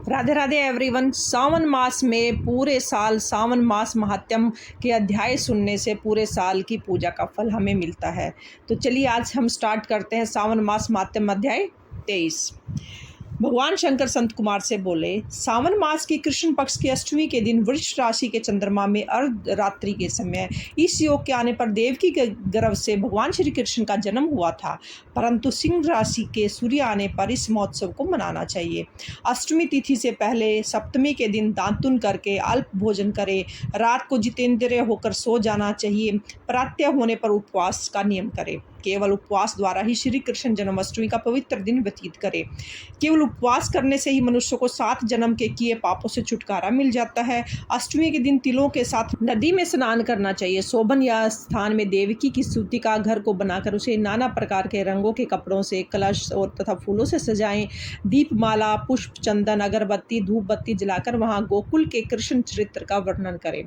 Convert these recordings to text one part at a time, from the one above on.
Radhe Radhe everyone. सावन मास में पूरे साल सावन मास महात्म्य के अध्याय सुनने से पूरे साल की पूजा का फल हमें मिलता है। तो चलिए आज हम स्टार्ट करते हैं सावन मास महात्म्य अध्याय 23। भगवान शंकर संत कुमार से बोले, सावन मास की कृष्ण पक्ष की अष्टमी के दिन वृष राशि के चंद्रमा में अर्धरात्रि के समय इस योग के आने पर देवकी के गर्भ से भगवान श्री कृष्ण का जन्म हुआ था, परंतु सिंह राशि के सूर्य आने पर इस महोत्सव को मनाना चाहिए। अष्टमी तिथि से पहले सप्तमी के दिन दातुन करके अल्प भोजन करें। रात को जितेंद्रिय होकर सो जाना चाहिए। प्रातः होने पर उपवास का नियम करें। केवल उपवास द्वारा ही श्री कृष्ण जन्माष्टमी का पवित्र दिन व्यतीत करें। केवल उपवास करने से ही मनुष्य को 7 जन्म के किए पापों से छुटकारा मिल जाता है। अष्टमी के दिन तिलों के साथ नदी में स्नान करना चाहिए। शोभन या स्थान में देवकी की स्तुति का घर को बनाकर उसे नाना प्रकार के रंगों के कपड़ों से, कलश और तथा फूलों से सजाएं। दीपमाला, पुष्प, चंदन, अगरबत्ती, धूप बत्ती जलाकर वहां गोकुल के कृष्ण चरित्र का वर्णन करें।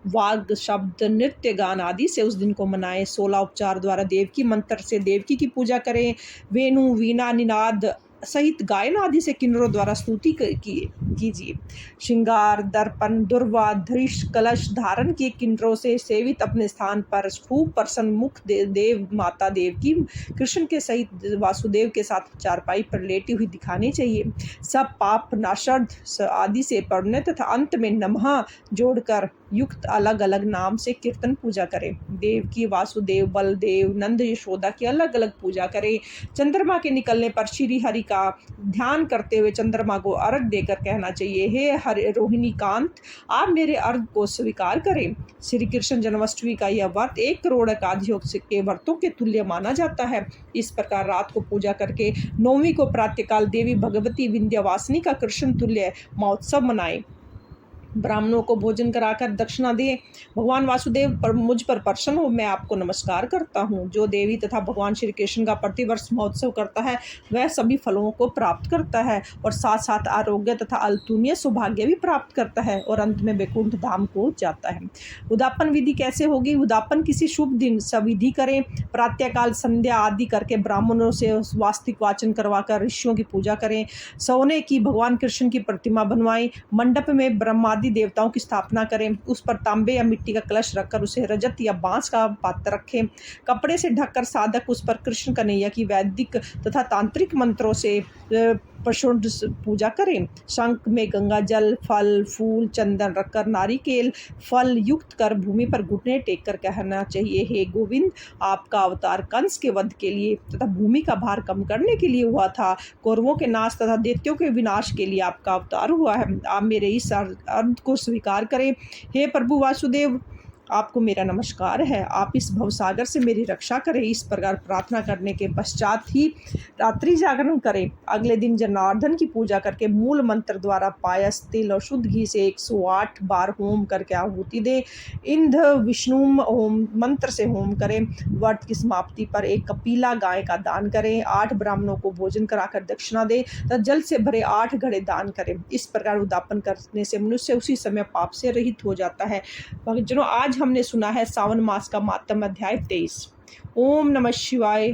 वाग, शब्द, नृत्य, गान आदि से उस दिन को मनाएं। 16 उपचार द्वारा देवकी मंत्र से देवकी की पूजा करें। वेणु, वीणा, निनाद सहित गायन आदि से किन्नरों द्वारा स्तुति कीजिए। श्रृंगार, दर्पण, दुर्वा, धृष, कलश धारण किए किन्नरों से सेवित अपने स्थान पर खूब प्रसन्न मुख देव माता देवकी कृष्ण के सहित वासुदेव के साथ चारपाई पर लेटी हुई दिखानी चाहिए। सब पाप नाशर्ध आदि से पढ़ने तथा अंत में नमः जोड़कर युक्त अलग अलग नाम से कीर्तन पूजा करें। देवकी, वासुदेव, बलदेव, नंद, यशोदा की अलग अलग पूजा करें। चंद्रमा के निकलने पर श्री हरि का ध्यान करते हुए चंद्रमा को अर्घ देकर कहना चाहिए, हे हरि रोहिणी कांत, आप मेरे अर्घ को स्वीकार करें। श्री कृष्ण जन्माष्टमी का यह व्रत 1 करोड़ एकादशियों के व्रतों के तुल्य माना जाता है। इस प्रकार रात को पूजा करके नौवीं को प्रातःकाल देवी भगवती विंध्यवासिनी का कृष्ण तुल्य महोत्सव मनाएं। ब्राह्मणों को भोजन कराकर दक्षिणा दें। भगवान वासुदेव पर मुझ पर प्रसन्न हो, मैं आपको नमस्कार करता हूँ। जो देवी तथा भगवान श्री कृष्ण का प्रतिवर्ष महोत्सव करता है वह सभी फलों को प्राप्त करता है और साथ साथ आरोग्य तथा अतुलनीय सौभाग्य भी प्राप्त करता है और अंत में वैकुंठ धाम को जाता है। उद्यापन विधि कैसे होगी? उद्यापन किसी शुभ दिन सविधि करें। प्रातःकाल संध्या आदि करके ब्राह्मणों से वास्तविक वाचन करवाकर ऋषियों की पूजा करें। सोने की भगवान कृष्ण की प्रतिमा बनवाएं। मंडप में ब्रह्मादि देवताओं की स्थापना करें। उस पर तांबे या मिट्टी का कलश रखकर उसे रजत या बांस का पात्र रखें। कपड़े से ढककर साधक उस पर कृष्ण कन्हैया की वैदिक तथा तांत्रिक मंत्रों से प्रशुद्ध पूजा करें। शंख में गंगा जल, फल, फूल, चंदन रखकर नारिकेल फल युक्त कर भूमि पर घुटने टेक कर कहना चाहिए, हे गोविंद, आपका अवतार कंस के वध के लिए तथा भूमि का भार कम करने के लिए हुआ था। कौरवों के नाश तथा दैत्यों के विनाश के लिए आपका अवतार हुआ है। आप मेरे इस अर्थ को स्वीकार करें। हे प्रभु वासुदेव, आपको मेरा नमस्कार है। आप इस भवसागर से मेरी रक्षा करें। इस प्रकार प्रार्थना करने के पश्चात ही रात्रि जागरण करें। अगले दिन जनार्दन की पूजा करके मूल मंत्र द्वारा पायस, तिल और शुद्ध घी से 108 बार होम करके आहुति दें। इंद्र विष्णुम ओम मंत्र से होम करें। व्रत की समाप्ति पर एक कपिला गाय का दान करें। 8 ब्राह्मणों को भोजन कराकर दक्षिणा दें तथा जल से भरे 8 घड़े दान करें। इस प्रकार उद्यापन करने से मनुष्य उसी समय पाप से रहित हो जाता है। भक्तजनों, आज हमने सुना है सावन मास का महात्म्य अध्याय 23। ओम नमः शिवाय।